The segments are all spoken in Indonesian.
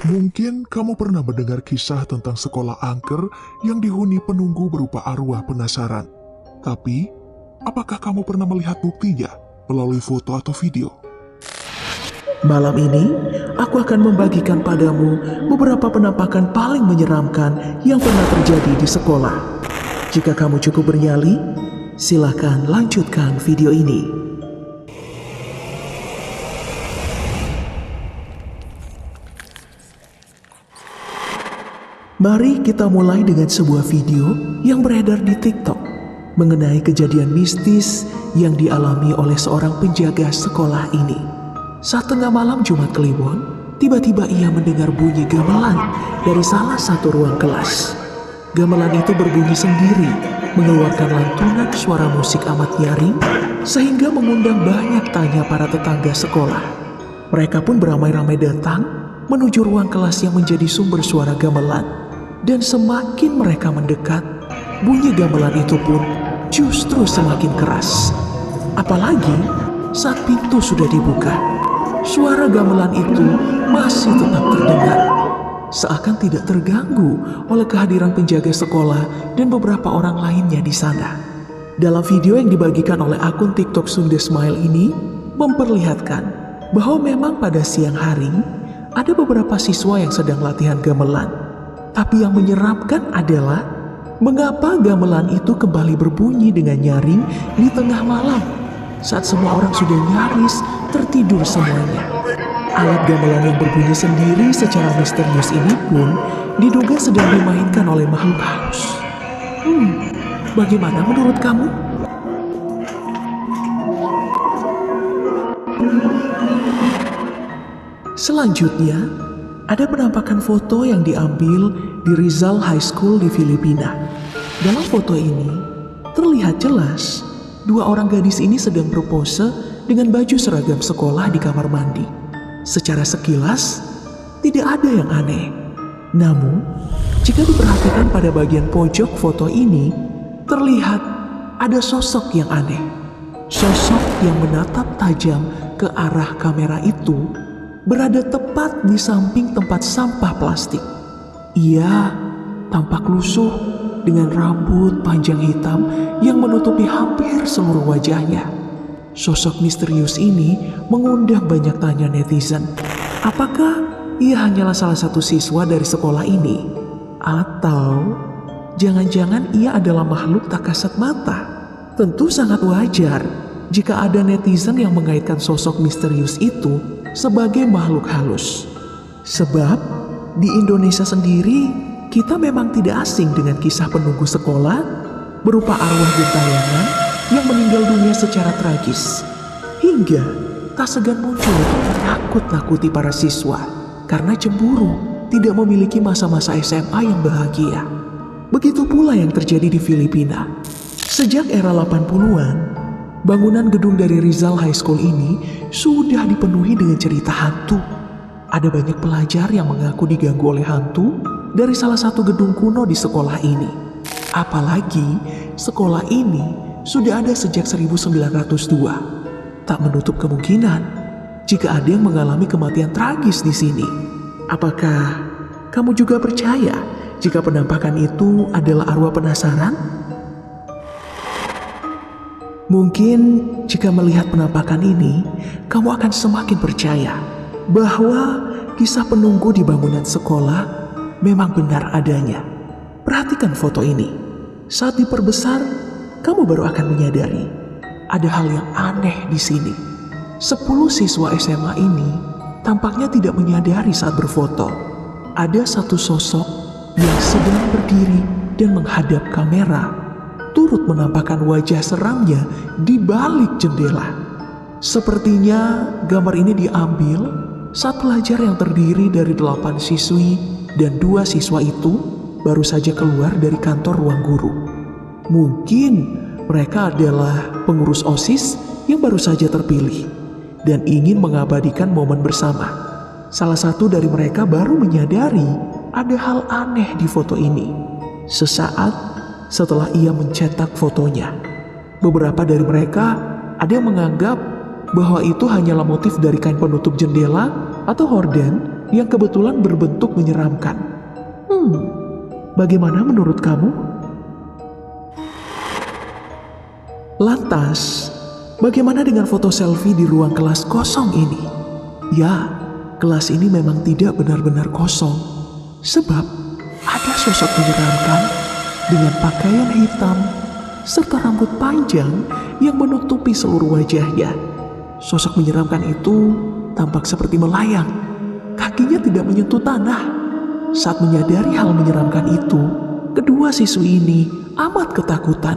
Mungkin kamu pernah mendengar kisah tentang sekolah angker yang dihuni penunggu berupa arwah penasaran. Tapi, apakah kamu pernah melihat buktinya melalui foto atau video? Malam ini, aku akan membagikan padamu beberapa penampakan paling menyeramkan yang pernah terjadi di sekolah. Jika kamu cukup bernyali, silakan lanjutkan video ini. Mari kita mulai dengan sebuah video yang beredar di TikTok mengenai kejadian mistis yang dialami oleh seorang penjaga sekolah ini. Saat tengah malam Jumat Kliwon, tiba-tiba ia mendengar bunyi gamelan dari salah satu ruang kelas. Gamelan itu berbunyi sendiri, mengeluarkan lantunan suara musik amat nyaring, sehingga mengundang banyak tanya para tetangga sekolah. Mereka pun beramai-ramai datang menuju ruang kelas yang menjadi sumber suara gamelan. Dan semakin mereka mendekat, bunyi gamelan itu pun justru semakin keras. Apalagi saat pintu sudah dibuka, suara gamelan itu masih tetap terdengar. Seakan tidak terganggu oleh kehadiran penjaga sekolah dan beberapa orang lainnya di sana. Dalam video yang dibagikan oleh akun TikTok Sunday Smile ini, memperlihatkan bahwa memang pada siang hari, ada beberapa siswa yang sedang latihan gamelan. Tapi yang menyeramkan adalah mengapa gamelan itu kembali berbunyi dengan nyaring di tengah malam saat semua orang sudah nyaris tertidur semuanya. Alat gamelan yang berbunyi sendiri secara misterius ini pun diduga sedang dimainkan oleh makhluk halus. Bagaimana menurut kamu? Selanjutnya, ada penampakan foto yang diambil di Rizal High School di Filipina. Dalam foto ini, terlihat jelas dua orang gadis ini sedang berpose dengan baju seragam sekolah di kamar mandi. Secara sekilas, tidak ada yang aneh. Namun, jika diperhatikan pada bagian pojok foto ini, terlihat ada sosok yang aneh. Sosok yang menatap tajam ke arah kamera itu berada tepat di samping tempat sampah plastik. Ia tampak lusuh dengan rambut panjang hitam yang menutupi hampir seluruh wajahnya. Sosok misterius ini mengundang banyak tanya netizen. Apakah ia hanyalah salah satu siswa dari sekolah ini? Atau jangan-jangan ia adalah makhluk tak kasat mata? Tentu sangat wajar jika ada netizen yang mengaitkan sosok misterius itu sebagai makhluk halus. Sebab di Indonesia sendiri kita memang tidak asing dengan kisah penunggu sekolah berupa arwah gentayangan yang meninggal dunia secara tragis. Hingga tak segan muncul untuk menakut-nakuti para siswa karena cemburu tidak memiliki masa-masa SMA yang bahagia. Begitu pula yang terjadi di Filipina. Sejak era 80-an, bangunan gedung dari Rizal High School ini sudah dipenuhi dengan cerita hantu. Ada banyak pelajar yang mengaku diganggu oleh hantu dari salah satu gedung kuno di sekolah ini. Apalagi sekolah ini sudah ada sejak 1902. Tak menutup kemungkinan jika ada yang mengalami kematian tragis di sini. Apakah kamu juga percaya jika penampakan itu adalah arwah penasaran? Mungkin jika melihat penampakan ini, kamu akan semakin percaya bahwa kisah penunggu di bangunan sekolah memang benar adanya. Perhatikan foto ini. Saat diperbesar, kamu baru akan menyadari ada hal yang aneh di sini. 10 siswa SMA ini tampaknya tidak menyadari saat berfoto. Ada satu sosok yang sedang berdiri dan menghadap kamera, turut menampakkan wajah seramnya di balik jendela. Sepertinya gambar ini diambil saat pelajar yang terdiri dari 8 siswi dan 2 siswa itu baru saja keluar dari kantor ruang guru. Mungkin mereka adalah pengurus OSIS yang baru saja terpilih dan ingin mengabadikan momen bersama. Salah satu dari mereka baru menyadari ada hal aneh di foto ini sesaat setelah ia mencetak fotonya. Beberapa dari mereka ada yang menganggap bahwa itu hanyalah motif dari kain penutup jendela atau horden yang kebetulan berbentuk menyeramkan. Bagaimana menurut kamu? Lantas, bagaimana dengan foto selfie di ruang kelas kosong ini? Ya, kelas ini memang tidak benar-benar kosong, sebab ada sosok menyeramkan dengan pakaian hitam serta rambut panjang yang menutupi seluruh wajahnya. Sosok menyeramkan itu tampak seperti melayang, kakinya tidak menyentuh tanah. Saat menyadari hal menyeramkan itu, kedua siswi ini amat ketakutan.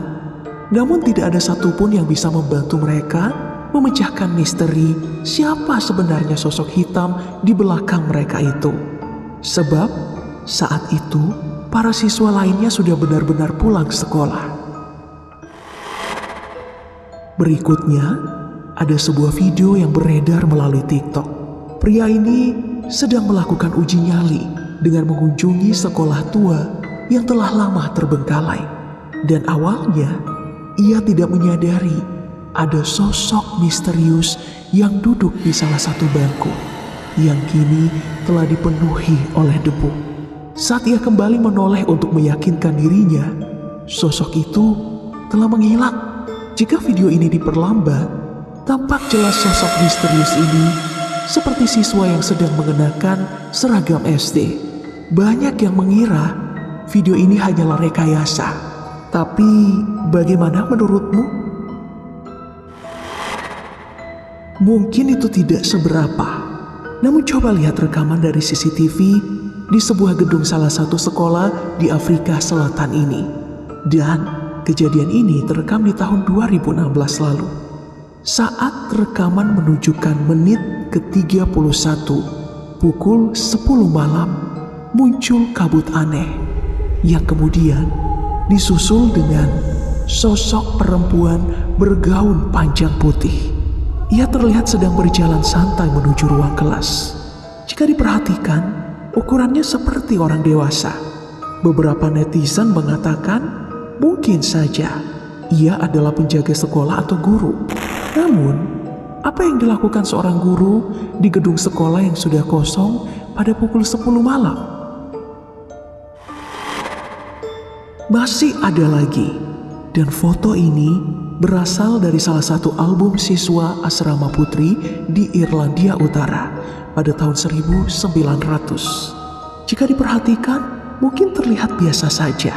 Namun tidak ada satupun yang bisa membantu mereka memecahkan misteri siapa sebenarnya sosok hitam di belakang mereka itu. Sebab saat itu para siswa lainnya sudah benar-benar pulang sekolah. Berikutnya, ada sebuah video yang beredar melalui TikTok. Pria ini sedang melakukan uji nyali dengan mengunjungi sekolah tua yang telah lama terbengkalai. Dan awalnya, ia tidak menyadari ada sosok misterius yang duduk di salah satu bangku yang kini telah dipenuhi oleh debu. Saat ia kembali menoleh untuk meyakinkan dirinya, sosok itu telah menghilang. Jika video ini diperlambat, tampak jelas sosok misterius ini seperti siswa yang sedang mengenakan seragam SD. Banyak yang mengira video ini hanyalah rekayasa. Tapi bagaimana menurutmu? Mungkin itu tidak seberapa. Namun coba lihat rekaman dari CCTV di sebuah gedung salah satu sekolah di Afrika Selatan ini. Dan kejadian ini terekam di tahun 2016 lalu. Saat rekaman menunjukkan menit ke-31, pukul 10 malam, muncul kabut aneh yang kemudian disusul dengan sosok perempuan bergaun panjang putih. Ia terlihat sedang berjalan santai menuju ruang kelas. Jika diperhatikan, ukurannya seperti orang dewasa. Beberapa netizen mengatakan mungkin saja ia adalah penjaga sekolah atau guru. Namun, apa yang dilakukan seorang guru di gedung sekolah yang sudah kosong pada pukul 10 malam? Masih ada lagi, dan foto ini berasal dari salah satu album siswa asrama putri di Irlandia Utara pada tahun 1900. Jika diperhatikan, mungkin terlihat biasa saja.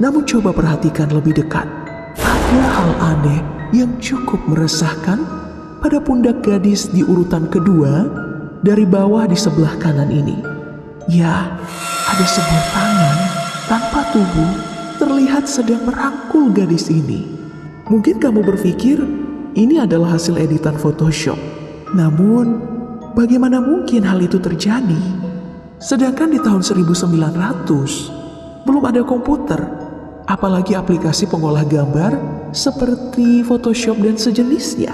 Namun coba perhatikan lebih dekat. Ada hal aneh yang cukup meresahkan pada pundak gadis di urutan kedua dari bawah di sebelah kanan ini. Ya, ada sebuah tangan tanpa tubuh terlihat sedang merangkul gadis ini. Mungkin kamu berpikir ini adalah hasil editan Photoshop. Namun, bagaimana mungkin hal itu terjadi? Sedangkan di tahun 1900 belum ada komputer, apalagi aplikasi pengolah gambar seperti Photoshop dan sejenisnya.